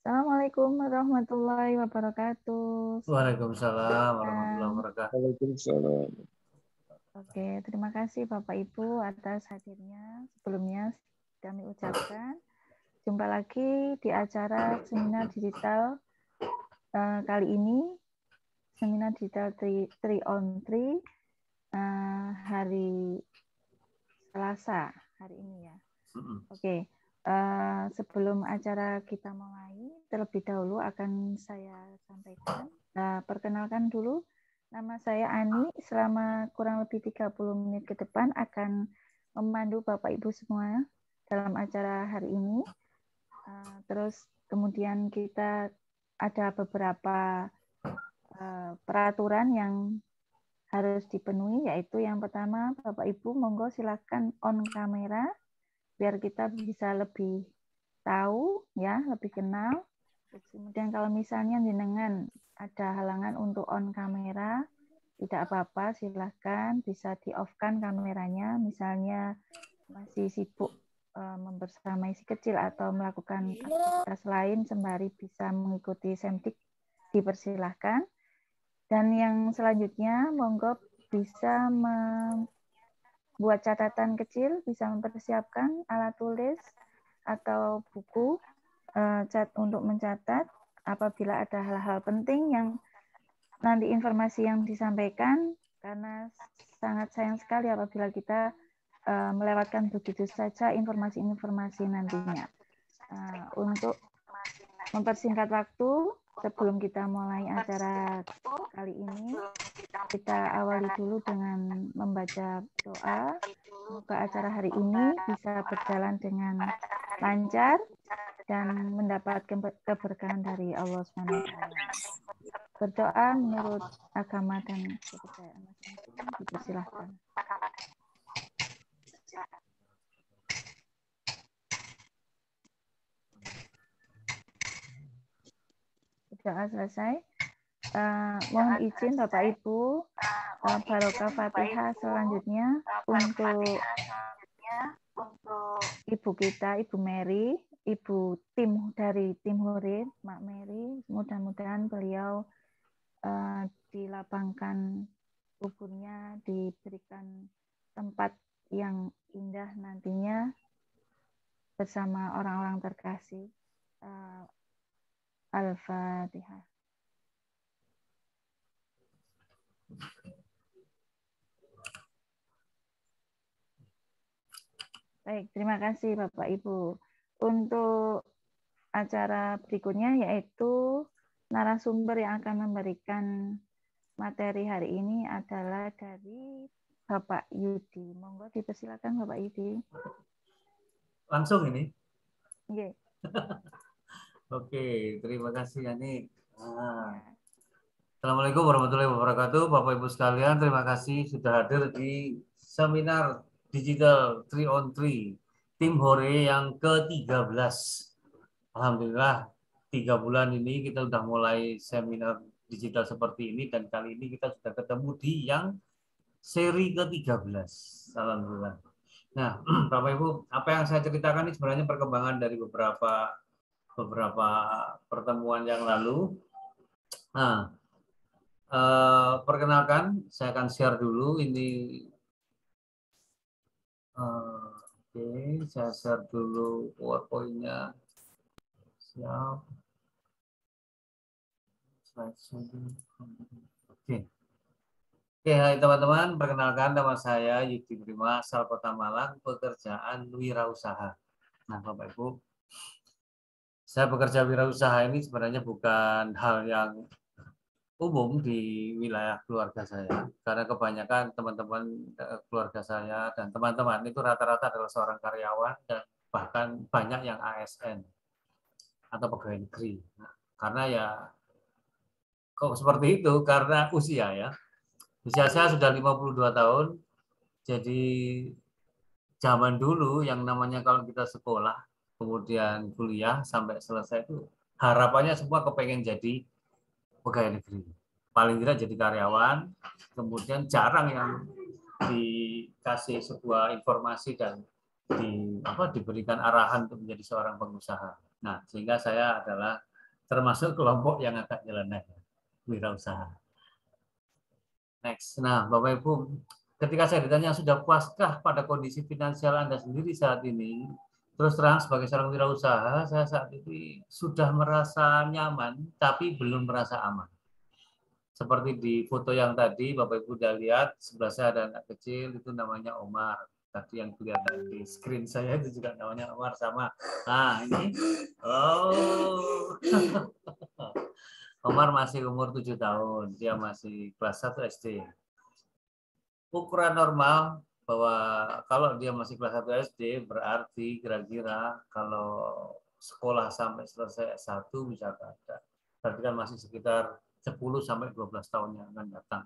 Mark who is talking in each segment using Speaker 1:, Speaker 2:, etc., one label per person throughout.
Speaker 1: Assalamualaikum warahmatullahi wabarakatuh.
Speaker 2: Waalaikumsalam warahmatullahi
Speaker 1: Siang.
Speaker 2: wabarakatuh.
Speaker 3: Waalaikumsalam.
Speaker 1: Oke, terima kasih Bapak Ibu atas hadirnya. Sebelumnya kami ucapkan jumpa lagi di acara seminar digital kali ini, seminar digital 3 on 3 hari Selasa hari ini ya. Oke. Sebelum acara kita mulai, terlebih dahulu akan saya sampaikan. Perkenalkan dulu, nama saya Ani. Selama kurang lebih 30 menit ke depan akan memandu Bapak Ibu semua dalam acara hari ini. Terus kemudian kita ada beberapa peraturan yang harus dipenuhi, yaitu yang pertama, Bapak Ibu monggo silakan on kamera biar kita bisa lebih tahu ya, lebih kenal. Kemudian kalau misalnya jenengan ada halangan untuk on kamera, tidak apa-apa, silahkan bisa di-off-kan kameranya, misalnya masih sibuk membersamai si kecil atau melakukan aktivitas lain sembari bisa mengikuti semtik, dipersilahkan. Dan yang selanjutnya, monggo bisa buat catatan kecil, bisa mempersiapkan alat tulis atau buku untuk mencatat apabila ada hal-hal penting yang nanti informasi yang disampaikan, karena sangat sayang sekali apabila kita melewatkan begitu saja informasi-informasi nantinya. Untuk mempersingkat waktu, sebelum kita mulai acara kali ini, kita awali dulu dengan membaca doa. Semoga acara hari ini bisa berjalan dengan lancar dan mendapat keberkahan dari Allah SWT. Berdoa menurut agama dan kepercayaan masing-masing. Dipersilahkan. Doa selesai. Mohon izin Bapak Ibu, barokah Fatihah selanjutnya untuk Ibu kita, Ibu Mary, Ibu tim dari tim Hurin, Mak Mary. Mudah-mudahan beliau dilapangkan kuburnya, diberikan tempat yang indah nantinya bersama orang-orang terkasih. Al-Fatihah. Baik, terima kasih Bapak Ibu. Untuk acara berikutnya yaitu narasumber yang akan memberikan materi hari ini adalah dari Bapak Yudi. Monggo dipersilakan Bapak Yudi.
Speaker 2: Langsung ini?
Speaker 1: Iya.
Speaker 2: Oke, terima kasih Yani. Assalamualaikum warahmatullahi wabarakatuh. Bapak Ibu sekalian, terima kasih sudah hadir di seminar digital 3 on 3 tim Hore yang ke-13. Alhamdulillah 3 bulan ini kita sudah mulai seminar digital seperti ini, dan kali ini kita sudah ketemu di yang seri ke-13. Alhamdulillah. Nah, Bapak Ibu, apa yang saya ceritakan ini sebenarnya perkembangan dari beberapa pertemuan yang lalu. Nah, perkenalkan, saya akan share dulu ini. Oke, saya share dulu PowerPoint-nya. Siap. Oke. Oke, hai teman-teman, perkenalkan nama saya Yudi Prima, asal Kota Malang, pekerjaan wirausaha. Nah, Bapak Ibu, saya bekerja wirausaha ini sebenarnya bukan hal yang umum di wilayah keluarga saya, karena kebanyakan teman-teman keluarga saya dan teman-teman itu rata-rata adalah seorang karyawan dan bahkan banyak yang ASN atau pegawai negeri. Nah, karena ya kok seperti itu, karena usia ya. Usia saya sudah 52 tahun, jadi zaman dulu yang namanya kalau kita sekolah, kemudian kuliah sampai selesai itu harapannya semua kepengen jadi pegawai negeri. Paling tidak jadi karyawan, kemudian jarang yang dikasih sebuah informasi dan diberikan arahan untuk menjadi seorang pengusaha. Nah, sehingga saya adalah termasuk kelompok yang agak nyeleneh, wirausaha. Next. Nah, Bapak Ibu, ketika saya ditanya sudah puaskah pada kondisi finansial Anda sendiri saat ini, terus terang sebagai seorang wirausaha, saya saat ini sudah merasa nyaman, tapi belum merasa aman. Seperti di foto yang tadi, Bapak Ibu sudah lihat, sebelah saya ada anak kecil, itu namanya Omar. Tadi yang kelihatan di screen saya itu juga namanya Omar sama. Nah, ini. Oh. Omar masih umur 7 tahun, dia masih kelas 1 SD. Ukuran normal bahwa kalau dia masih kelas 1 SD berarti kira-kira kalau sekolah sampai selesai S1 bisa ada. Berarti kan masih sekitar 10 sampai 12 tahun yang akan datang.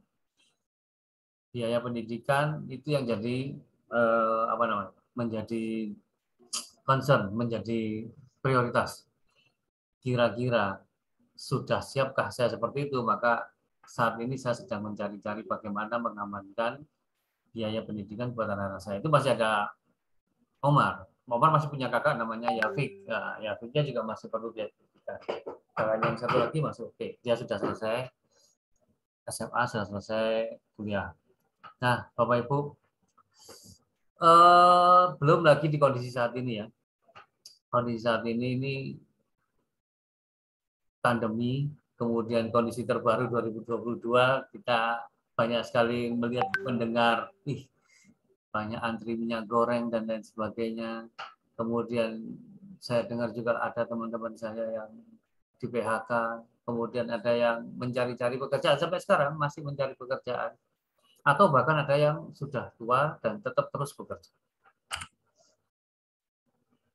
Speaker 2: Biaya pendidikan itu yang jadi menjadi concern, menjadi prioritas. Kira-kira sudah siapkah saya seperti itu? Maka saat ini saya sedang mencari-cari bagaimana mengamankan biaya pendidikan buat anak-anak saya. Itu masih ada Omar. Omar masih punya kakak namanya Yafik. Nah, Yafiknya juga masih perlu biaya pendidikan. Kakaknya yang satu lagi masih oke. Dia sudah selesai SMA, sudah selesai kuliah. Nah, Bapak Ibu, belum lagi di kondisi saat ini ya. Kondisi saat ini pandemi, kemudian kondisi terbaru 2022, kita banyak sekali melihat, mendengar, banyak antri minyak goreng dan lain sebagainya. Kemudian saya dengar juga ada teman-teman saya yang di PHK, kemudian ada yang mencari-cari pekerjaan sampai sekarang masih mencari pekerjaan, atau bahkan ada yang sudah tua dan tetap terus bekerja.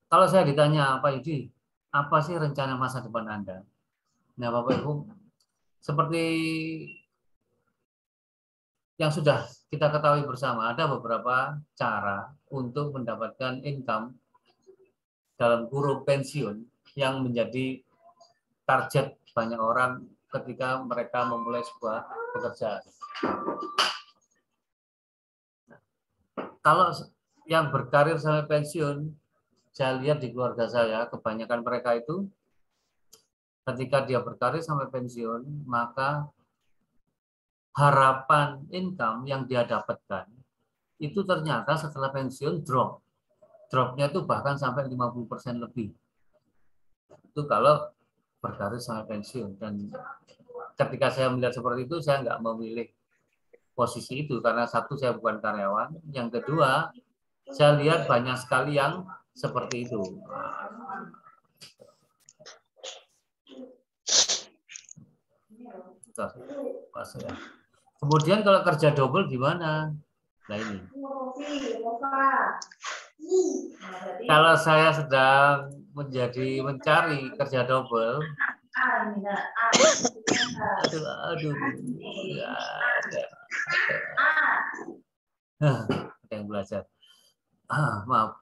Speaker 2: Kalau saya ditanya, Pak Yudi, apa sih rencana masa depan Anda? Nah, Bapak Ibu, seperti yang sudah kita ketahui bersama, ada beberapa cara untuk mendapatkan income dalam kurung pensiun yang menjadi target banyak orang ketika mereka memulai sebuah pekerjaan. Kalau yang berkarir sampai pensiun, saya lihat di keluarga saya, kebanyakan mereka itu ketika dia berkarir sampai pensiun, maka harapan income yang dia dapatkan itu ternyata setelah pensiun drop. Dropnya itu bahkan sampai 50% lebih. Itu kalau berkarir sampai pensiun. Dan ketika saya melihat seperti itu, saya nggak memilih posisi itu karena satu, saya bukan karyawan. Yang kedua, saya lihat banyak sekali yang seperti itu. Kemudian kalau kerja double gimana? Nah ini. Kalau saya sedang mencari kerja double, aduh, ya, ada yang belajar. Maaf.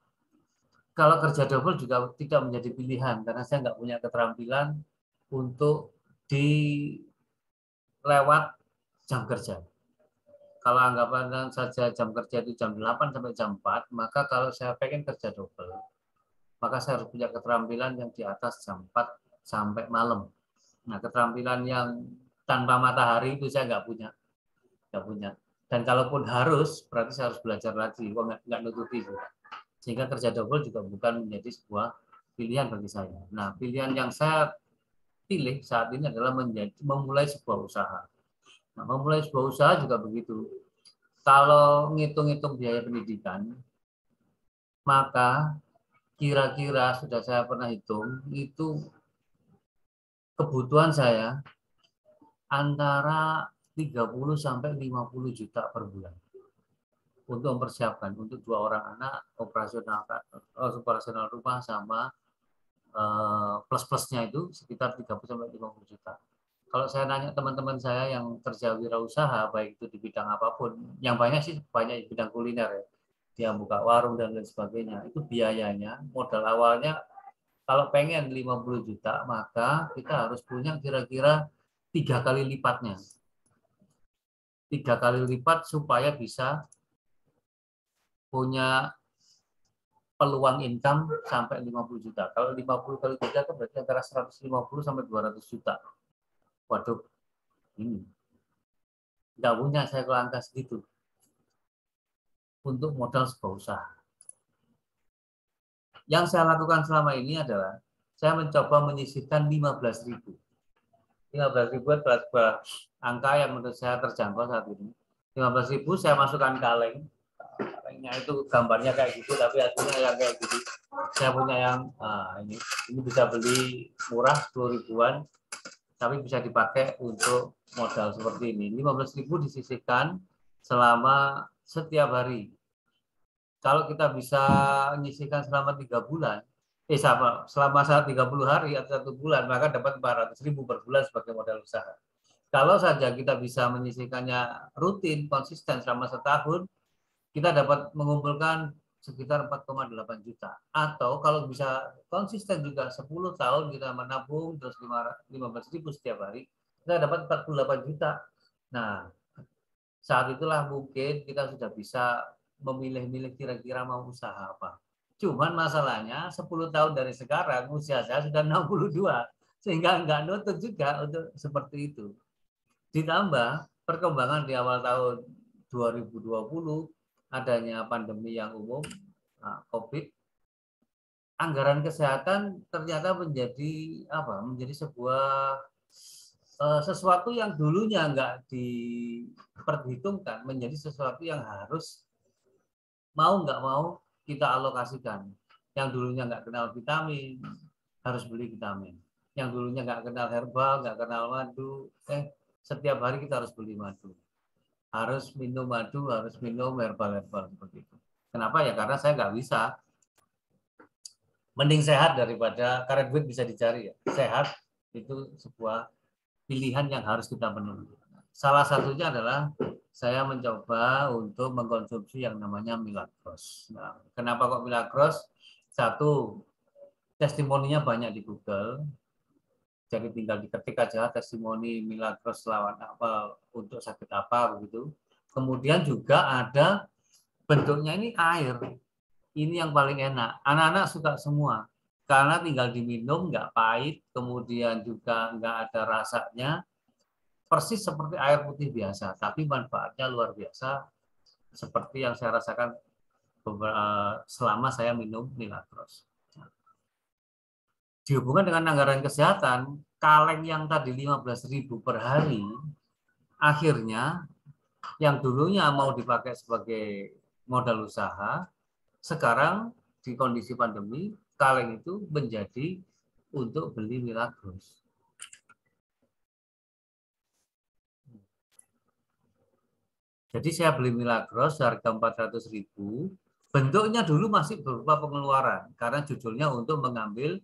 Speaker 2: Kalau kerja double juga tidak menjadi pilihan karena saya nggak punya keterampilan untuk di lewat jam kerja. Kalau anggapan saja jam kerja itu jam 8 sampai jam 4, maka kalau saya pengen kerja double, maka saya harus punya keterampilan yang di atas jam 4 sampai malam. Nah, keterampilan yang tanpa matahari itu saya nggak punya. Dan kalaupun harus, berarti saya harus belajar lagi. Nggak nutupi. Sehingga kerja double juga bukan menjadi sebuah pilihan bagi saya. Nah, pilihan yang saya pilih saat ini adalah memulai sebuah usaha. Nah, memulai sebuah usaha juga begitu. Kalau ngitung-ngitung biaya pendidikan, maka kira-kira sudah saya pernah hitung, itu kebutuhan saya antara 30 sampai 50 juta per bulan untuk mempersiapkan untuk 2 orang anak, operasional rumah sama plus-plusnya itu sekitar 30 sampai 50 juta. Kalau saya nanya teman-teman saya yang kerja wirausaha, baik itu di bidang apapun, yang banyak sih banyak di bidang kuliner ya, dia buka warung dan lain sebagainya, itu biayanya, modal awalnya kalau pengen 50 juta, maka kita harus punya kira-kira 3 kali lipatnya. 3 kali lipat supaya bisa punya peluang income sampai 50 juta. Kalau 50 kali 3 itu berarti antara 150 sampai 200 juta. Waduh, ini nggak punya saya kalau angka segitu untuk modal sebuah usaha. Yang saya lakukan selama ini adalah saya mencoba menyisihkan 15.000. 15.000 adalah sebuah angka yang menurut saya terjangkau saat ini. 15.000 saya masukkan kaleng. Kalengnya itu gambarnya kayak gitu, tapi hasilnya yang kayak gitu. Saya punya yang ini bisa beli murah 10 ribuan, tapi bisa dipakai untuk modal seperti ini. 15.000 disisihkan selama setiap hari. Kalau kita bisa menyisihkan selama 3 bulan, selama 30 hari atau 1 bulan, maka dapat 400.000 per bulan sebagai modal usaha. Kalau saja kita bisa menyisihkannya rutin, konsisten selama setahun, kita dapat mengumpulkan sekitar 4,8 juta. Atau kalau bisa konsisten juga 10 tahun kita menabung terus 15.000 setiap hari, kita dapat 48 juta. Nah, saat itulah mungkin kita sudah bisa memilih-milih kira-kira mau usaha apa. Cuman masalahnya 10 tahun dari sekarang usia saya sudah 62, sehingga nggak nutut juga untuk seperti itu. Ditambah perkembangan di awal tahun 2020, adanya pandemi yang umum, COVID, anggaran kesehatan ternyata menjadi sebuah sesuatu yang dulunya nggak diperhitungkan menjadi sesuatu yang harus mau nggak mau kita alokasikan. Yang dulunya nggak kenal vitamin, harus beli vitamin. Yang dulunya nggak kenal herbal, nggak kenal madu, setiap hari kita harus beli madu. Harus minum madu, harus minum herbal-herbal seperti itu. Kenapa ya? Karena saya nggak bisa. Mending sehat daripada karena duit bisa dicari ya. Sehat itu sebuah pilihan yang harus kita penuhi. Salah satunya adalah saya mencoba untuk mengkonsumsi yang namanya Milagros. Nah, kenapa kok Milagros? Satu, testimoninya banyak di Google. Jadi tinggal diketik aja testimoni Milagros lawan apa untuk sakit apa begitu. Kemudian juga ada bentuknya ini air. Ini yang paling enak. Anak-anak suka semua. Karena tinggal diminum, nggak pahit, kemudian juga nggak ada rasanya. Persis seperti air putih biasa, tapi manfaatnya luar biasa seperti yang saya rasakan selama saya minum Milagros. Dihubungkan dengan anggaran kesehatan, kaleng yang tadi 15.000 per hari, akhirnya yang dulunya mau dipakai sebagai modal usaha, sekarang di kondisi pandemi, kaleng itu menjadi untuk beli Milagros. Jadi saya beli Milagros harga 400.000, bentuknya dulu masih berupa pengeluaran karena judulnya untuk mengambil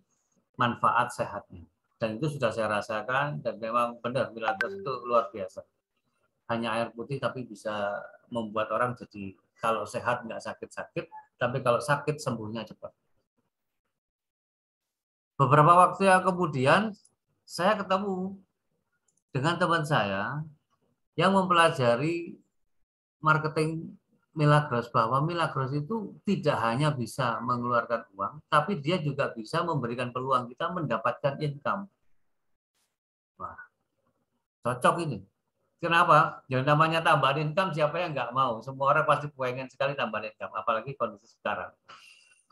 Speaker 2: manfaat sehatnya. Dan itu sudah saya rasakan dan memang benar Milagros itu luar biasa. Hanya air putih tapi bisa membuat orang jadi kalau sehat nggak sakit-sakit, tapi kalau sakit sembuhnya cepat. Beberapa waktu yang kemudian saya ketemu dengan teman saya yang mempelajari marketing Milagros, bahwa Milagros itu tidak hanya bisa mengeluarkan uang, tapi dia juga bisa memberikan peluang kita mendapatkan income. Wah, cocok ini. Kenapa? Ya namanya tambahan income, siapa yang nggak mau? Semua orang pasti pengen sekali tambahan income, apalagi kondisi sekarang.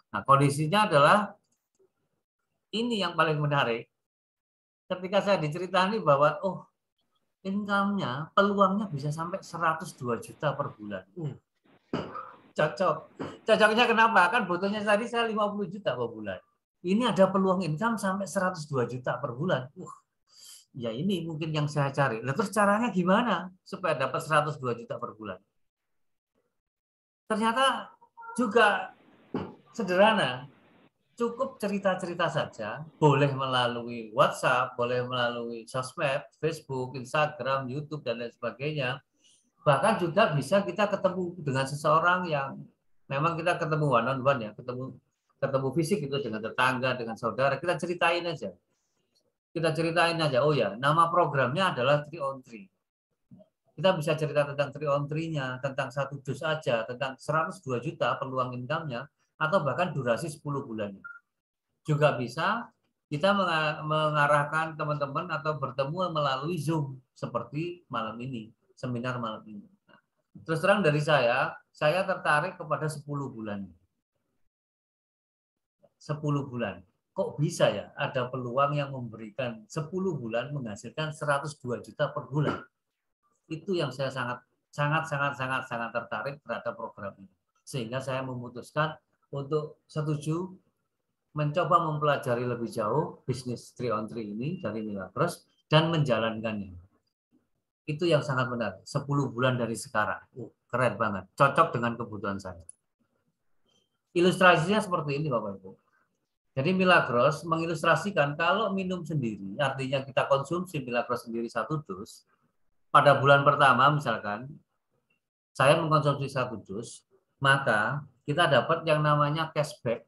Speaker 2: Nah, kondisinya adalah ini yang paling menarik. Ketika saya diceritani bahwa, income-nya, peluangnya bisa sampai 102 juta per bulan. Cocok. Cocoknya kenapa? Kan butuhnya tadi saya 50 juta per bulan. Ini ada peluang income sampai 102 juta per bulan. Ya ini mungkin yang saya cari. Nah, terus caranya gimana supaya dapat 102 juta per bulan? Ternyata juga sederhana. Cukup cerita-cerita saja, boleh melalui WhatsApp, boleh melalui sosmed, Facebook, Instagram, YouTube, dan lain sebagainya. Bahkan juga bisa kita ketemu dengan seseorang yang memang kita ketemu one on one ya, ketemu fisik itu dengan tetangga, dengan saudara, kita ceritain aja. Oh ya, nama programnya adalah 3 on 3. Kita bisa cerita tentang 3 on 3-nya, tentang 1 dus aja, tentang 102 juta peluang income-nya, atau bahkan durasi 10 bulan. Juga bisa kita mengarahkan teman-teman atau bertemu melalui Zoom seperti malam ini, seminar malam ini. Nah, terus terang dari saya tertarik kepada 10 bulan. 10 bulan. Kok bisa ya ada peluang yang memberikan 10 bulan menghasilkan 102 juta per bulan? Itu yang saya sangat tertarik terhadap program ini. Sehingga saya memutuskan untuk setuju mencoba mempelajari lebih jauh bisnis 3-on-3 ini dari Milagros dan menjalankannya. Itu yang sangat menarik. 10 bulan dari sekarang. Keren banget. Cocok dengan kebutuhan saya. Ilustrasinya seperti ini Bapak Ibu. Jadi Milagros mengilustrasikan kalau minum sendiri, artinya kita konsumsi Milagros sendiri 1 dus, pada bulan pertama misalkan, saya mengkonsumsi 1 dus, maka kita dapat yang namanya cashback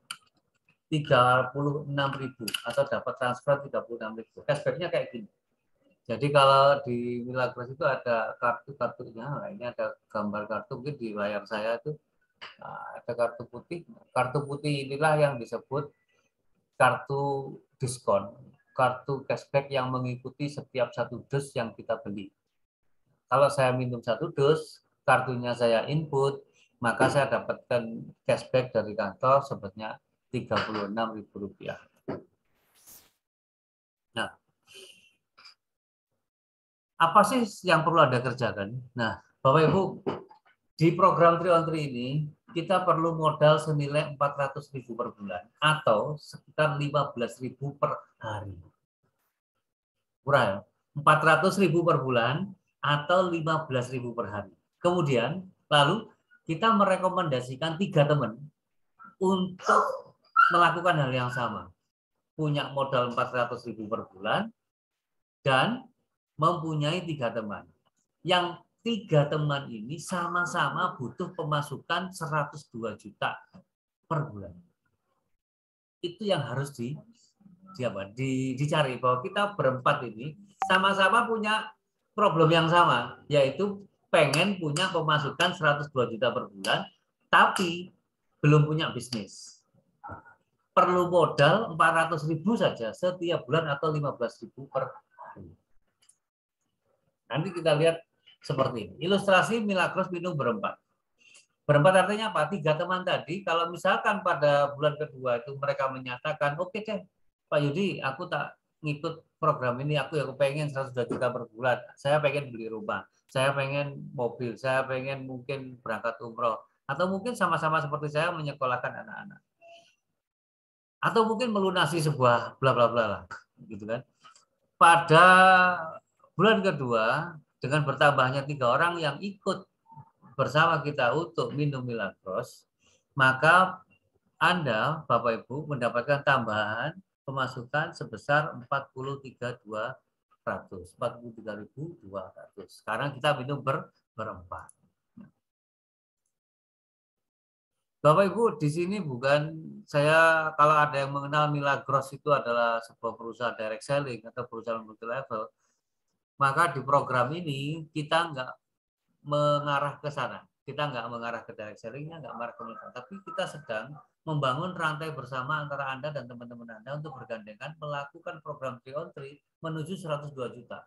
Speaker 2: 36.000 atau dapat transfer 36.000. Cashbacknya kayak gini. Jadi kalau di Milagros itu ada kartu-kartunya, nah ini ada gambar kartu mungkin di layar saya itu ada kartu putih. Kartu putih inilah yang disebut kartu diskon, kartu cashback yang mengikuti setiap 1 dus yang kita beli. Kalau saya minum 1 dus, kartunya saya input, maka saya dapatkan cashback dari kantor sebetulnya Rp36.000. Nah, apa sih yang perlu Anda kerjakan? Nah, Bapak Ibu, di program 3-on-3 ini, kita perlu modal senilai 400.000 per bulan atau sekitar 15.000 per hari. Murah ya? 400.000 per bulan atau 15.000 per hari. Kemudian, lalu kita merekomendasikan 3 teman untuk melakukan hal yang sama. Punya modal 400.000 per bulan dan mempunyai 3 teman. Yang 3 teman ini sama-sama butuh pemasukan 102 juta per bulan. Itu yang harus dicari, bahwa kita berempat ini sama-sama punya problem yang sama, yaitu pengen punya pemasukan 102 juta per bulan, tapi belum punya bisnis. Perlu modal 400.000 saja setiap bulan atau 15.000 per hari. Nanti kita lihat seperti ini. Ilustrasi Milagros minum berempat. Berempat artinya apa? 3 teman tadi, kalau misalkan pada bulan kedua itu mereka menyatakan, oke deh, Pak Yudi, aku tak ngikut program ini, aku pengen 100 juta per bulan. Saya pengen beli rumah, saya pengen mobil, saya pengen mungkin berangkat umroh. Atau mungkin sama-sama seperti saya menyekolahkan anak-anak. Atau mungkin melunasi sebuah bla bla bla lah, gitu kan. Pada bulan kedua, dengan bertambahnya 3 orang yang ikut bersama kita untuk minum Milagros, maka Anda, Bapak Ibu, mendapatkan tambahan pemasukan sebesar 43.200. Sekarang kita minum berempat. Bapak Ibu, di sini bukan saya, kalau ada yang mengenal Milagros itu adalah sebuah perusahaan direct selling atau perusahaan multi level, maka di program ini kita nggak mengarah ke sana. Kita nggak mengarah ke direct selling-nya, nggak mengarah ke mereka. Tapi kita sedang membangun rantai bersama antara Anda dan teman-teman Anda untuk bergandengan melakukan program 3-on-3 menuju 102 juta.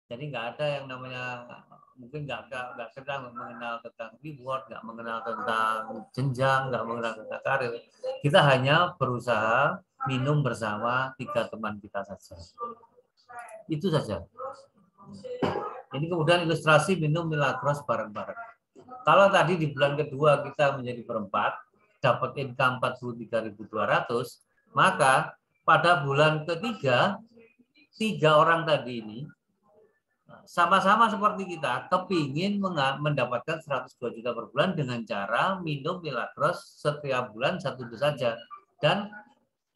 Speaker 2: Jadi nggak ada yang namanya, mungkin nggak sedang mengenal tentang reward, nggak mengenal tentang jenjang, nggak mengenal tentang karir. Kita hanya berusaha minum bersama 3 teman kita saja. Itu saja. Ini kemudian ilustrasi minum Milagros bareng-bareng. Kalau tadi di bulan kedua kita menjadi berempat, dapat income 43.200, maka pada bulan ketiga, 3 orang tadi ini sama-sama seperti kita, kepingin mendapatkan 102 juta per bulan dengan cara minum Milagros setiap bulan 1 dus saja. Dan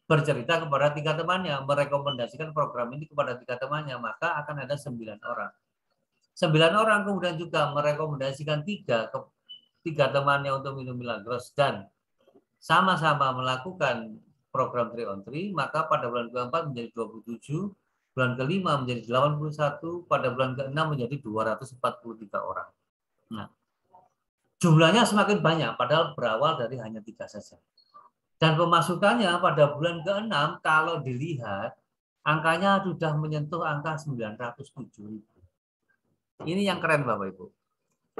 Speaker 2: bercerita kepada 3 temannya, merekomendasikan program ini kepada 3 temannya, maka akan ada 9 orang. 9 orang kemudian juga merekomendasikan 3 temannya untuk minum Milagros dan sama-sama melakukan program 3-on-3, maka pada bulan ke-4 menjadi 27, bulan ke-5 menjadi 81, pada bulan ke-6 menjadi 243 orang. Nah, jumlahnya semakin banyak, padahal berawal dari hanya 3 saja. Dan pemasukannya pada bulan ke-6 kalau dilihat angkanya sudah menyentuh angka 907.000. Ini yang keren Bapak Ibu.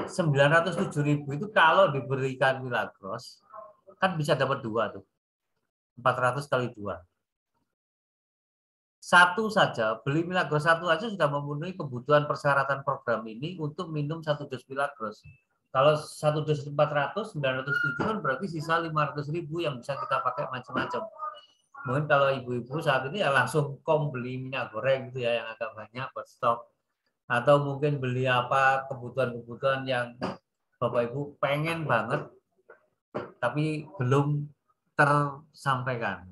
Speaker 2: 907.000 itu kalau diberikan Milagros kan bisa dapat 2 tuh. 400 kali 2. Satu saja, beli Milagros satu aja sudah memenuhi kebutuhan persyaratan program ini untuk minum 1 dus Milagros. Kalau 1 dus 400, 907 kan berarti sisa 500.000 yang bisa kita pakai macam-macam. Mungkin kalau ibu-ibu saat ini ya langsung beli minyak goreng gitu ya yang agak banyak buat stok. Atau mungkin beli apa kebutuhan-kebutuhan yang Bapak Ibu pengen banget tapi belum tersampaikan.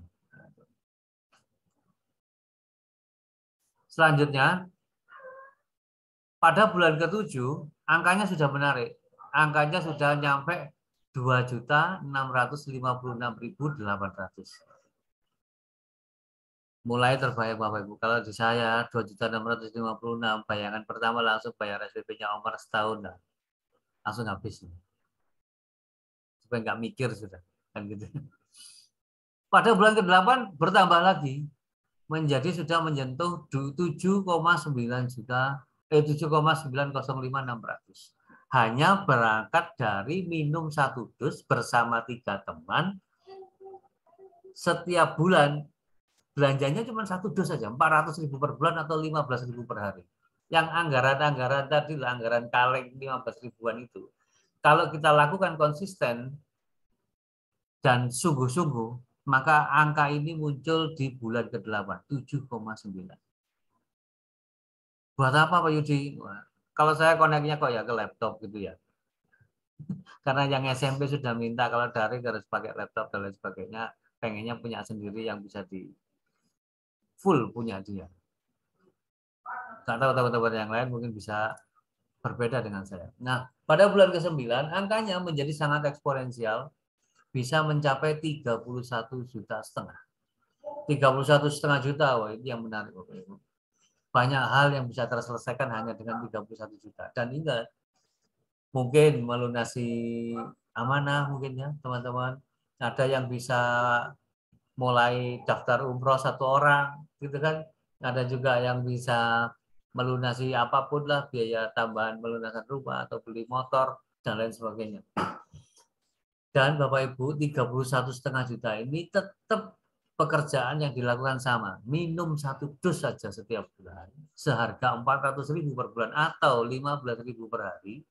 Speaker 2: Selanjutnya, pada bulan ke-7, angkanya sudah menarik. Angkanya sudah nyampe 2.656.800. Mulai terbayang Bapak Ibu. Kalau di saya 2.656, bayangan pertama langsung bayar SPP-nya Omar setahun. Nah. Langsung habis. Supaya nggak mikir sudah. Kan gitu. Pada bulan ke-8 bertambah lagi. Menjadi sudah menyentuh 7,905.600. Hanya berangkat dari minum 1 dus bersama 3 teman setiap bulan. Belanjanya cuma 1 dus saja, 400.000 per bulan atau 15.000 per hari. Yang anggaran tadi lah, anggaran kaleng 15 ribuan itu. Kalau kita lakukan konsisten dan sungguh-sungguh, maka angka ini muncul di bulan ke-8, 7,9. Buat apa Pak Yudi? Kalau saya koneknya kok ya ke laptop gitu ya. Karena yang SMP sudah minta kalau daring harus pakai laptop dan lain sebagainya, pengennya punya sendiri yang bisa di full punya dia. Nggak tahu teman-teman yang lain mungkin bisa berbeda dengan saya. Nah, pada bulan ke-9 angkanya menjadi sangat eksponensial, bisa mencapai 31,5 juta. 31,5 juta, wah itu yang menarik. Banyak hal yang bisa terselesaikan hanya dengan 31 juta. Dan ingat, mungkin melunasi amanah mungkin ya teman-teman. Ada yang bisa mulai daftar umroh 1 orang, gitu kan. Ada juga yang bisa melunasi apapun lah, biaya tambahan melunaskan rumah atau beli motor dan lain sebagainya. Dan Bapak Ibu, 31,5 juta ini tetap pekerjaan yang dilakukan sama. Minum 1 dus saja setiap bulan, seharga 400.000 per bulan atau 15.000 per hari,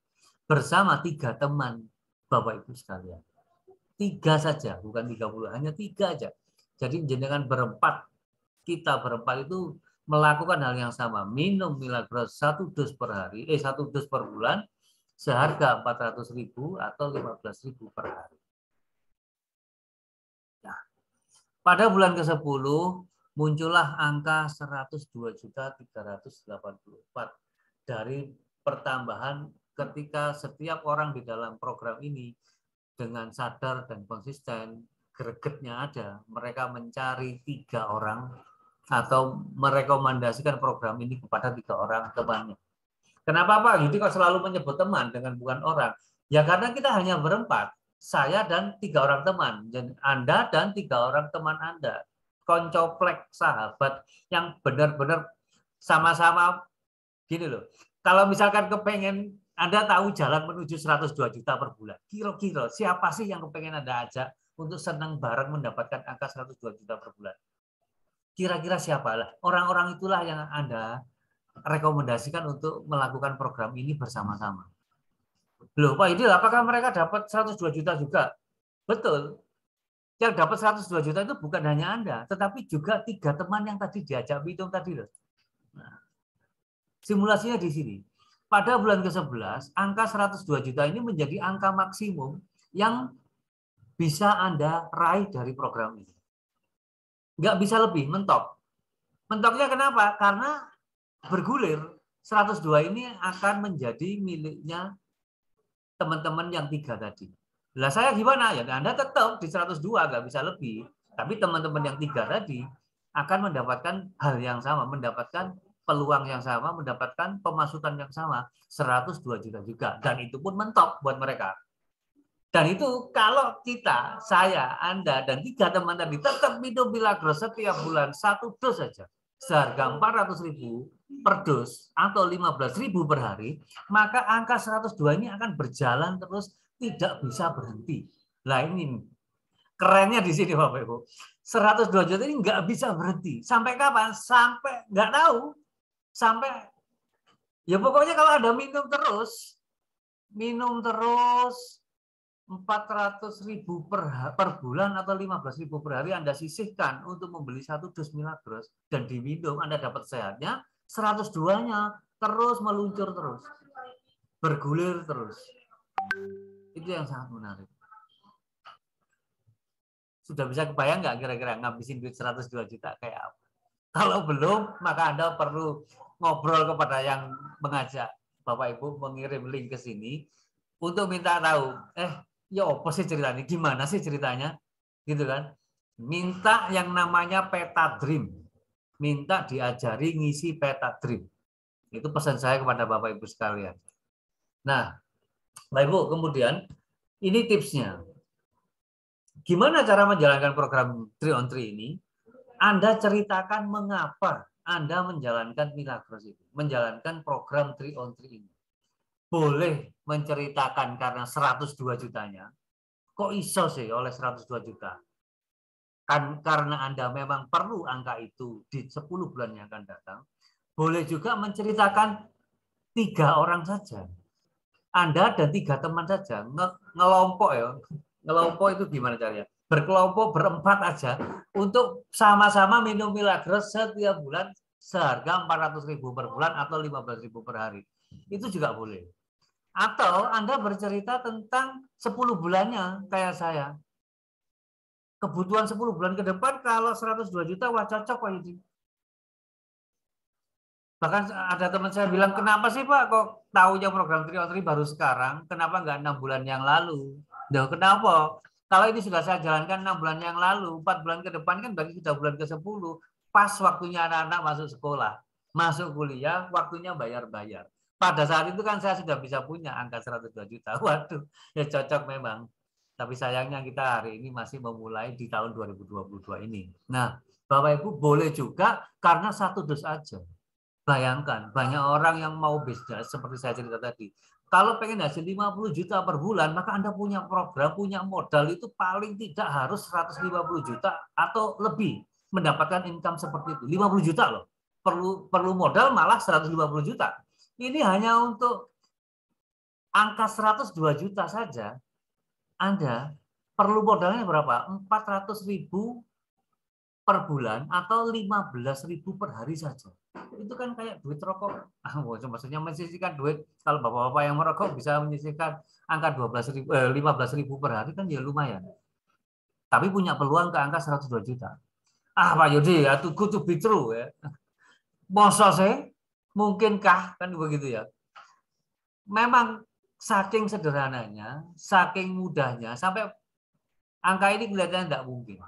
Speaker 2: bersama 3 teman Bapak Ibu sekalian. 3 saja, bukan 30, hanya 3 aja. Jadi jenengan berempat, kita berempat itu melakukan hal yang sama. Minum Milagros 1 dus per hari, 1 dus per bulan, seharga 400.000 atau 15.000 per hari. Nah, pada bulan ke-10 muncullah angka 102.384 dari pertambahan ketika setiap orang di dalam program ini dengan sadar dan konsisten, gregetnya ada, mereka mencari 3 orang atau merekomendasikan program ini kepada 3 orang temannya. Kenapa Pak Yudi kok selalu menyebut teman dengan bukan orang? Ya karena kita hanya berempat, saya dan 3 orang teman, dan Anda dan 3 orang teman Anda, koncoplek sahabat yang benar-benar sama-sama gini loh. Kalau misalkan kepengen Anda tahu jalan menuju 102 juta per bulan, kira-kira siapa sih yang kepengen Anda ajak untuk senang bareng mendapatkan angka 102 juta per bulan? Kira-kira siapalah? Orang-orang itulah yang Anda rekomendasikan untuk melakukan program ini bersama-sama. Loh Pak Idil, apakah mereka dapat 102 juta juga? Betul. Yang dapat 102 juta itu bukan hanya Anda, tetapi juga 3 teman yang tadi diajak hitung tadi loh. Nah, simulasinya di sini. Pada bulan ke-11, angka 102 juta ini menjadi angka maksimum yang bisa Anda raih dari program ini. Nggak bisa lebih, mentok. Mentoknya kenapa? Karena bergulir 102 ini akan menjadi miliknya teman-teman yang 3 tadi. Lah saya gimana ya? Anda tetap di 102 nggak bisa lebih, tapi teman-teman yang 3 tadi akan mendapatkan hal yang sama, mendapatkan peluang yang sama, mendapatkan pemasukan yang sama, 102 juta juga, dan itu pun mentok buat mereka. Dan itu kalau kita, saya, Anda, dan 3 teman tadi tetap minum Milagros setiap bulan 1 dos saja, seharga 400.000 per dos atau 15.000 per hari, maka angka 102 ini akan berjalan terus, tidak bisa berhenti. Nah ini kerennya di sini Bapak Ibu. 102 juta ini nggak bisa berhenti. Sampai kapan? Sampai nggak tahu. Sampai ya pokoknya kalau ada minum terus 400.000 per bulan atau 15.000 per hari Anda sisihkan untuk membeli 1 dos Milagros dan diminum, Anda dapat sehatnya, 102-nya terus meluncur terus, bergulir terus. Itu yang sangat menarik. Sudah bisa kebayang nggak kira-kira ngabisin duit 102 juta kayak apa? Kalau belum, maka Anda perlu ngobrol kepada yang mengajak Bapak Ibu, mengirim link ke sini untuk minta tahu, ya apa sih ceritanya? Gimana sih ceritanya? Gitu kan? Minta yang namanya peta dream. Minta diajari ngisi peta dream. Itu pesan saya kepada Bapak Ibu sekalian. Nah, Bapak Ibu, kemudian ini tipsnya. Gimana cara menjalankan program 3 on 3 ini? Anda ceritakan mengapa Anda menjalankan Milagros itu, menjalankan program 3 on 3 ini. Boleh menceritakan karena 102 jutanya. Kok iso sih oleh 102 juta? Kan karena Anda memang perlu angka itu di 10 bulan yang akan datang. Boleh juga menceritakan 3 orang saja. Anda dan 3 teman saja. Ngelompok ya. Ngelompok itu gimana caranya? Berkelompok berempat aja untuk sama-sama minum Milagros setiap bulan seharga 400.000 per bulan atau 15.000 per hari. Itu juga boleh. Atau Anda bercerita tentang 10 bulannya kayak saya. Kebutuhan 10 bulan ke depan kalau 102 juta wah cocok Pak Yudi. Bahkan ada teman saya bilang, kenapa sih Pak kok tahunya program 3 on 3 baru sekarang? Kenapa nggak 6 bulan yang lalu? Duh, kenapa? Kalau ini sudah saya jalankan 6 bulan yang lalu, 4 bulan ke depan kan berarti sudah bulan ke-10. Pas waktunya anak-anak masuk sekolah, masuk kuliah, waktunya bayar-bayar. Pada saat itu kan saya sudah bisa punya angka 102 juta. Waduh, ya cocok memang. Tapi sayangnya kita hari ini masih memulai di tahun 2022 ini. Nah, Bapak Ibu boleh juga karena 1 dos aja. Bayangkan, banyak orang yang mau bisnis, seperti saya cerita tadi. Kalau pengen hasil 50 juta per bulan, maka Anda punya program, punya modal itu paling tidak harus 150 juta atau lebih mendapatkan income seperti itu. 50 juta loh. Perlu modal malah 150 juta. Ini hanya untuk angka 102 juta saja. Anda perlu modalnya berapa? 400.000 per bulan atau 15.000 per hari saja. Itu kan kayak duit rokok. Maksudnya menyisihkan duit. Kalau bapak-bapak yang merokok bisa menyisihkan angka 15.000 per hari kan ya lumayan. Tapi punya peluang ke angka 102 juta. Pak Yudi, itu good to be true ya. Masa sih? Mungkinkah? Kan begitu ya. Memang saking sederhananya, saking mudahnya, sampai angka ini kelihatannya tidak mungkin.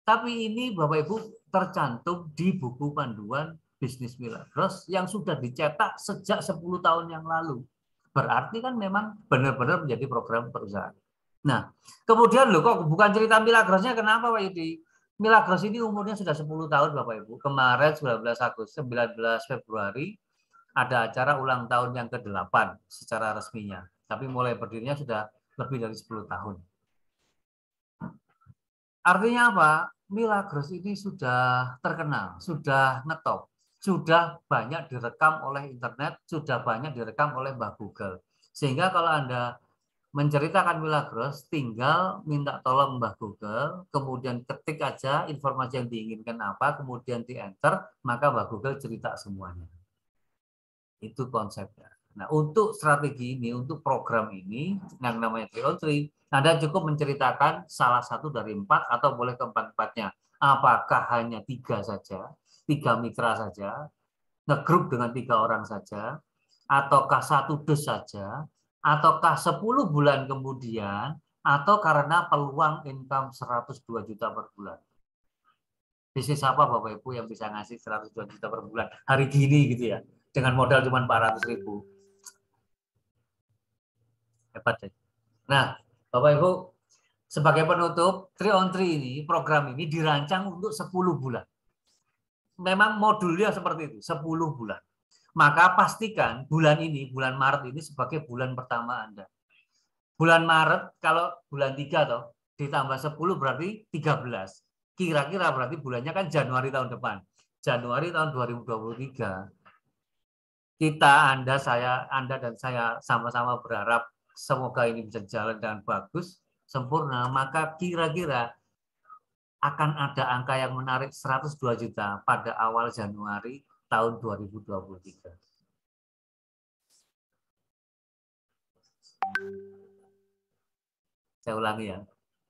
Speaker 2: Tapi ini Bapak Ibu tercantum di buku panduan bisnis Milagros yang sudah dicetak sejak 10 tahun yang lalu. Berarti kan memang benar-benar menjadi program perusahaan. Nah, kemudian loh kok bukan cerita Milagrosnya, kenapa Pak Yudi? Milagros ini umurnya sudah 10 tahun Bapak Ibu. Kemarin 19 Februari ada acara ulang tahun yang ke-8 secara resminya. Tapi mulai berdirinya sudah lebih dari 10 tahun. Artinya apa? Milagros ini sudah terkenal, sudah ngetop, sudah banyak direkam oleh internet, sudah banyak direkam oleh Mbah Google. Sehingga kalau Anda menceritakan Milagros, tinggal minta tolong Mbah Google, kemudian ketik aja informasi yang diinginkan apa, kemudian di-enter, maka Mbah Google cerita semuanya. Itu konsepnya. Nah, untuk strategi ini, untuk program ini, yang namanya 3 on 3, Anda cukup menceritakan salah satu dari 4 atau boleh keempat-empatnya. Apakah hanya 3 saja, 3 mitra saja, ngegrup dengan 3 orang saja, ataukah 1 dos saja, ataukah 10 bulan kemudian, atau karena peluang income 102 juta per bulan. Bisnis apa Bapak Ibu yang bisa ngasih 102 juta per bulan hari gini gitu ya, dengan modal cuma 400.000. Hebat ya. Nah, Bapak Ibu, sebagai penutup, 3 on 3 ini, program ini dirancang untuk 10 bulan. Memang modulnya seperti itu, 10 bulan. Maka pastikan bulan ini, bulan Maret ini sebagai bulan pertama Anda. Bulan Maret, kalau bulan 3 toh, ditambah 10 berarti 13. Kira-kira berarti bulannya kan Januari tahun depan. Januari tahun 2023. Kita, Anda dan saya sama-sama berharap semoga ini bisa jalan dengan bagus, sempurna, maka kira-kira akan ada angka yang menarik 102 juta pada awal Januari tahun 2023. Saya ulangi ya,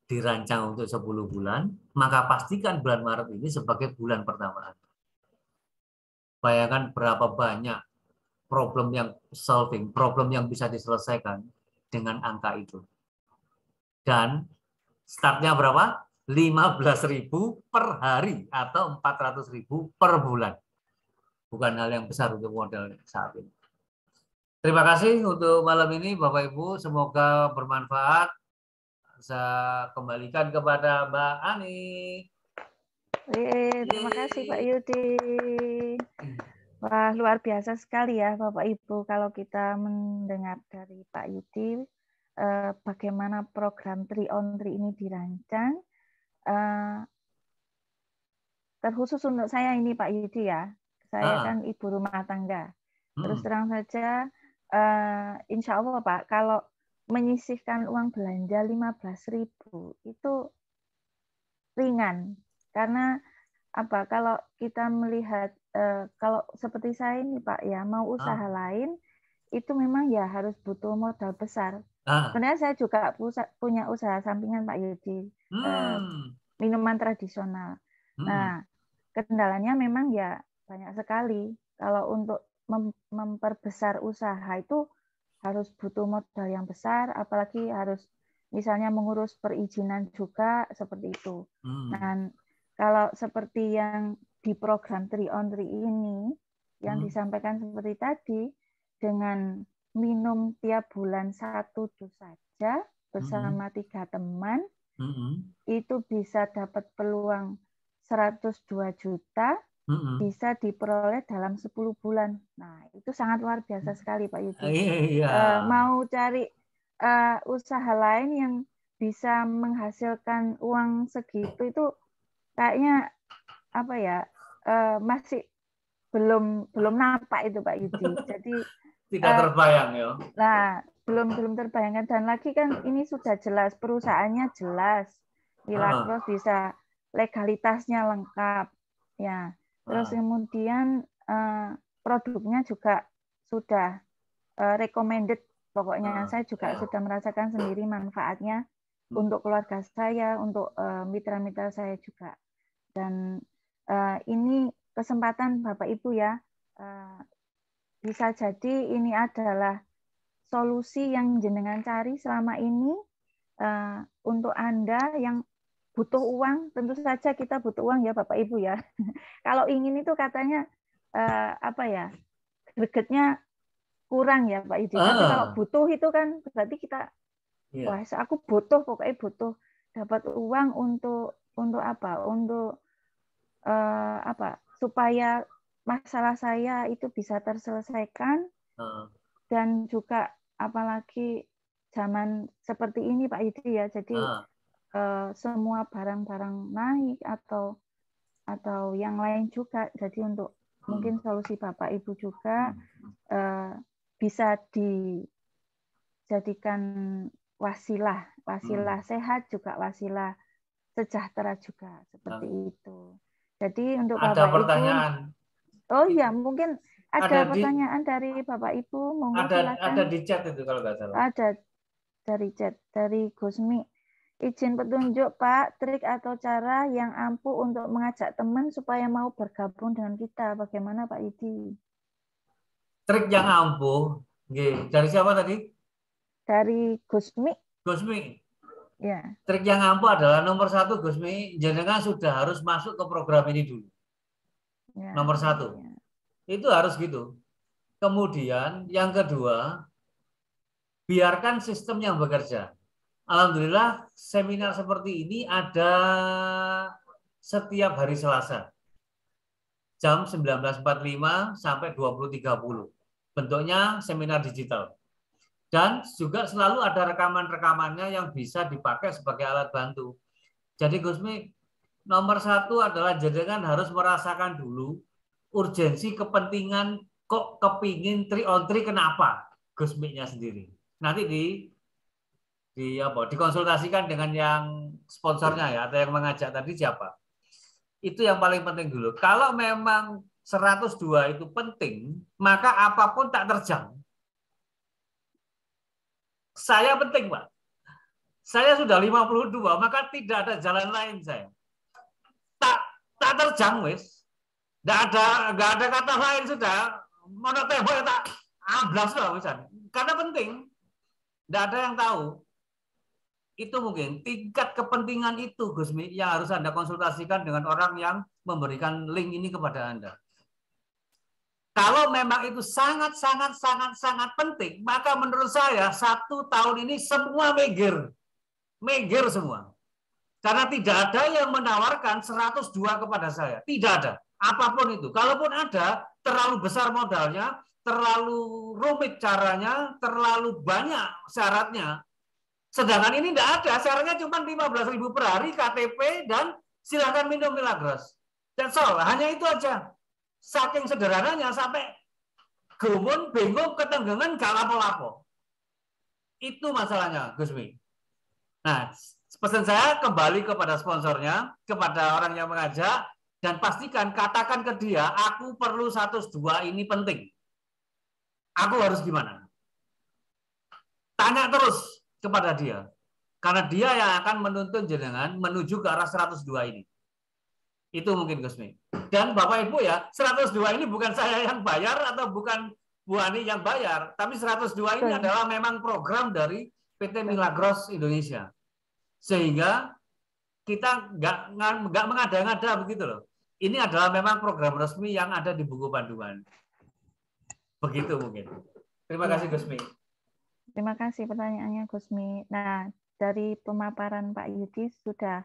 Speaker 2: dirancang untuk 10 bulan, maka pastikan bulan Maret ini sebagai bulan pertama. Bayangkan berapa banyak problem yang bisa diselesaikan dengan angka itu. Dan startnya berapa? 15.000 per hari atau 400.000 per bulan. Bukan hal yang besar untuk modal saat ini. Terima kasih untuk malam ini Bapak Ibu, semoga bermanfaat. Saya kembalikan kepada Mbak Ani.
Speaker 1: Terima kasih Pak Yudi. Wah, luar biasa sekali ya Bapak Ibu kalau kita mendengar dari Pak Yudi bagaimana program 3 on 3 ini dirancang. Terkhusus untuk saya ini Pak Yudi ya, saya kan ibu rumah tangga. Terus terang saja, insya Allah Pak, kalau menyisihkan uang belanja 15.000 itu ringan. Karena apa? Kalau kita melihat, kalau seperti saya ini Pak ya, mau usaha lain, itu memang ya harus butuh modal besar. Sebenarnya saya juga punya usaha sampingan Pak Yudi, minuman tradisional. Nah, kendalanya memang ya banyak sekali. Kalau untuk memperbesar usaha itu harus butuh modal yang besar, apalagi harus misalnya mengurus perizinan juga seperti itu. Nah, kalau seperti yang di program 3 on 3 ini, yang disampaikan seperti tadi, dengan minum tiap bulan 1 dus saja bersama 3 teman, itu bisa dapat peluang 102 juta, bisa diperoleh dalam 10 bulan. Nah, itu sangat luar biasa sekali Pak Yudi. Mau cari usaha lain yang bisa menghasilkan uang segitu itu kayaknya apa ya, masih belum nampak itu Pak Yudi. Jadi
Speaker 2: tidak terbayang ya.
Speaker 1: Nah, belum terbayangkan, dan lagi kan ini sudah jelas perusahaannya jelas, Milagros bisa legalitasnya lengkap, ya. Terus kemudian produknya juga sudah recommended, pokoknya saya juga sudah merasakan sendiri manfaatnya untuk keluarga saya, untuk mitra-mitra saya juga. Dan ini kesempatan Bapak Ibu ya, bisa jadi ini adalah solusi yang jenengan cari selama ini untuk Anda yang butuh uang. Tentu saja kita butuh uang ya Bapak Ibu ya. Kalau ingin itu katanya apa ya, gregetnya kurang ya Pak Yudi. Tapi kalau butuh itu kan berarti kita, wah aku butuh, pokoknya butuh dapat uang untuk apa? Untuk apa? Supaya masalah saya itu bisa terselesaikan, dan juga apalagi zaman seperti ini Pak Yudi ya, jadi semua barang-barang naik atau yang lain juga, jadi untuk mungkin solusi Bapak Ibu juga bisa dijadikan wasilah sehat juga, wasilah sejahtera juga, seperti itu. Jadi untuk
Speaker 2: ada
Speaker 1: Bapak
Speaker 2: pertanyaan.
Speaker 1: Ibu, oh iya mungkin ada pertanyaan dari Bapak Ibu, monggo silakan.
Speaker 2: Ada di chat itu kalau nggak salah.
Speaker 1: Ada dari chat, dari Gusmi. Izin petunjuk Pak, trik atau cara yang ampuh untuk mengajak teman supaya mau bergabung dengan kita. Bagaimana Pak Yudi?
Speaker 2: Trik yang ampuh, dari siapa tadi?
Speaker 1: Dari Gusmi.
Speaker 2: Gusmi.
Speaker 1: Ya.
Speaker 2: Trik yang ampuh adalah nomor 1, Gusmi, jenengan sudah harus masuk ke program ini dulu. Ya, nomor 1. Ya. Itu harus gitu. Kemudian yang kedua, biarkan sistem yang bekerja. Alhamdulillah seminar seperti ini ada setiap hari Selasa jam 19.45 sampai 20.30. Bentuknya seminar digital. Dan juga selalu ada rekaman-rekamannya yang bisa dipakai sebagai alat bantu. Jadi Gusmi, nomor satu adalah jenengan harus merasakan dulu urgensi kepentingan kok kepingin 3 on 3 kenapa Gusmi-nya sendiri. Nanti dikonsultasikan dengan yang sponsornya ya, atau yang mengajak tadi siapa. Itu yang paling penting dulu. Kalau memang 102 itu penting, maka apapun tak terjang. Saya penting, Pak. Saya sudah 52, maka tidak ada jalan lain saya. Tak terjang, wis. Nggak ada kata lain sudah. Mono tembok tak amblas loh, misalnya. Karena penting. Nggak ada yang tahu. Itu mungkin tingkat kepentingan itu, Gusmi, yang harus Anda konsultasikan dengan orang yang memberikan link ini kepada Anda. Kalau memang itu sangat penting, maka menurut saya 1 tahun ini semua meger semua. Karena tidak ada yang menawarkan 102 kepada saya, tidak ada. Apapun itu, kalaupun ada, terlalu besar modalnya, terlalu rumit caranya, terlalu banyak syaratnya. Sedangkan ini tidak ada, syaratnya cuma 15.000 per hari, KTP, dan silakan minum Milagros. Dan hanya itu aja. Saking sederhananya sampai gumun, bingung, ketenggengan, gak lapo-lapo. Itu masalahnya, Gusmi. Nah, pesan saya kembali kepada sponsornya, kepada orang yang mengajak, dan pastikan, katakan ke dia, aku perlu 102 ini penting. Aku harus gimana? Tanya terus kepada dia. Karena dia yang akan menuntun jenengan menuju ke arah 102 ini. Itu mungkin Gusmi. Dan Bapak Ibu ya, 102 ini bukan saya yang bayar atau bukan Bu Ani yang bayar, tapi 102 ini adalah memang program dari PT Milagros Indonesia. Sehingga kita nggak mengada-ngada begitu loh. Ini adalah memang program resmi yang ada di buku panduan. Begitu mungkin. Terima kasih Gusmi.
Speaker 1: Terima kasih pertanyaannya Gusmi. Nah, dari pemaparan Pak Yudi sudah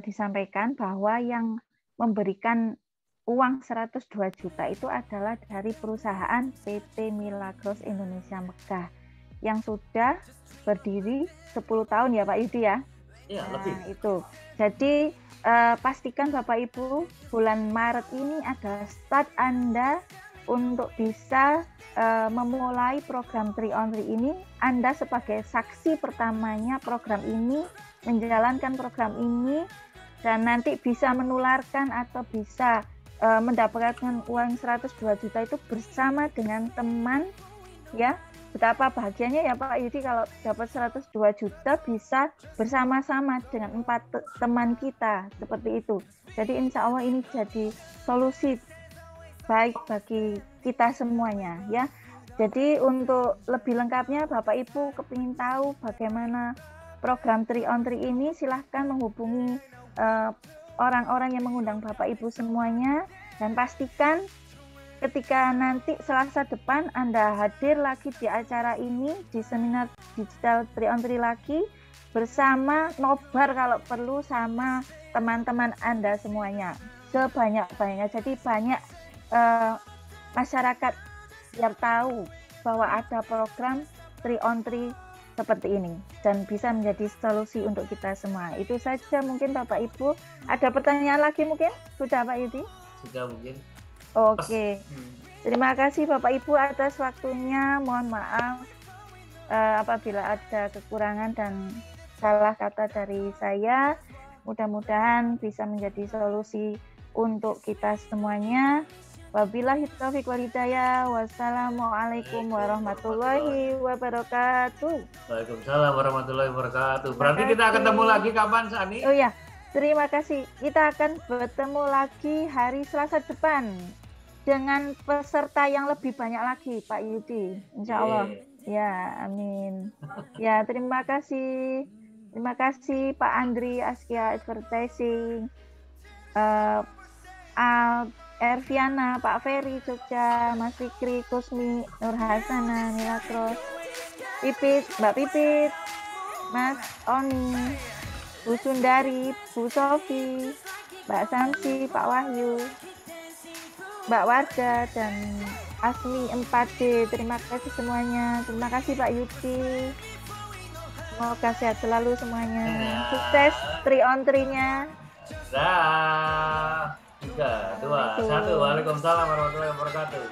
Speaker 1: disampaikan bahwa yang memberikan uang 102 juta itu adalah dari perusahaan PT Milagros Indonesia Mekah yang sudah berdiri 10 tahun ya Pak Yudi ya?
Speaker 2: Iya, lebih.
Speaker 1: Itu. Jadi pastikan Bapak Ibu bulan Maret ini adalah start Anda untuk bisa memulai program 3 on 3 ini. Anda sebagai saksi pertamanya program ini, menjalankan program ini, dan nanti bisa menularkan atau bisa mendapatkan uang 102 juta itu bersama dengan teman, ya. Betapa bahagianya ya Pak Yudi kalau dapat 102 juta bisa bersama-sama dengan 4 teman kita, seperti itu. Jadi insya Allah ini jadi solusi baik bagi kita semuanya, ya. Jadi untuk lebih lengkapnya Bapak Ibu kepingin tahu bagaimana program 3 on 3 ini, silahkan menghubungi orang-orang yang mengundang Bapak Ibu semuanya, dan pastikan ketika nanti Selasa depan Anda hadir lagi di acara ini, di seminar digital 3 on 3 lagi, bersama nobar kalau perlu sama teman-teman Anda semuanya, sebanyak-banyaknya. Jadi banyak masyarakat biar tahu bahwa ada program 3 on 3 seperti ini dan bisa menjadi solusi untuk kita semua. Itu saja mungkin Bapak Ibu. Ada pertanyaan lagi mungkin? Sudah Pak Yudi?
Speaker 2: Sudah mungkin.
Speaker 1: Oke. Terima kasih Bapak Ibu atas waktunya. Mohon maaf apabila ada kekurangan dan salah kata dari saya. Mudah-mudahan bisa menjadi solusi untuk kita semuanya. Wabillahi taufiq wal hidayah. Wassalamualaikum warahmatullahi wabarakatuh.
Speaker 2: Waalaikumsalam warahmatullahi wabarakatuh. Berarti kita ketemu lagi kapan, Sani?
Speaker 1: Oh ya, terima kasih. Kita akan bertemu lagi hari Selasa depan dengan peserta yang lebih banyak lagi, Pak Yudi. Insya Allah. Ya, amin. Ya, terima kasih. Terima kasih Pak Andri, Askia Advertising, Erviana, Pak Ferry, Jogja, Mas Fikri, Kusmi, Nur Hasana, Milagros, Pipit, Mbak Pipit, Mas Oni, Bu Sundari, Bu Sofi, Mbak Samsi, Pak Wahyu, Mbak Warda, dan Asmi 4D. Terima kasih semuanya. Terima kasih Pak Yuti. Semoga sehat selalu semuanya. Sukses 3 on 3-nya.
Speaker 2: Dah. 3, 2, 1. Waalaikumsalam warahmatullahi wabarakatuh.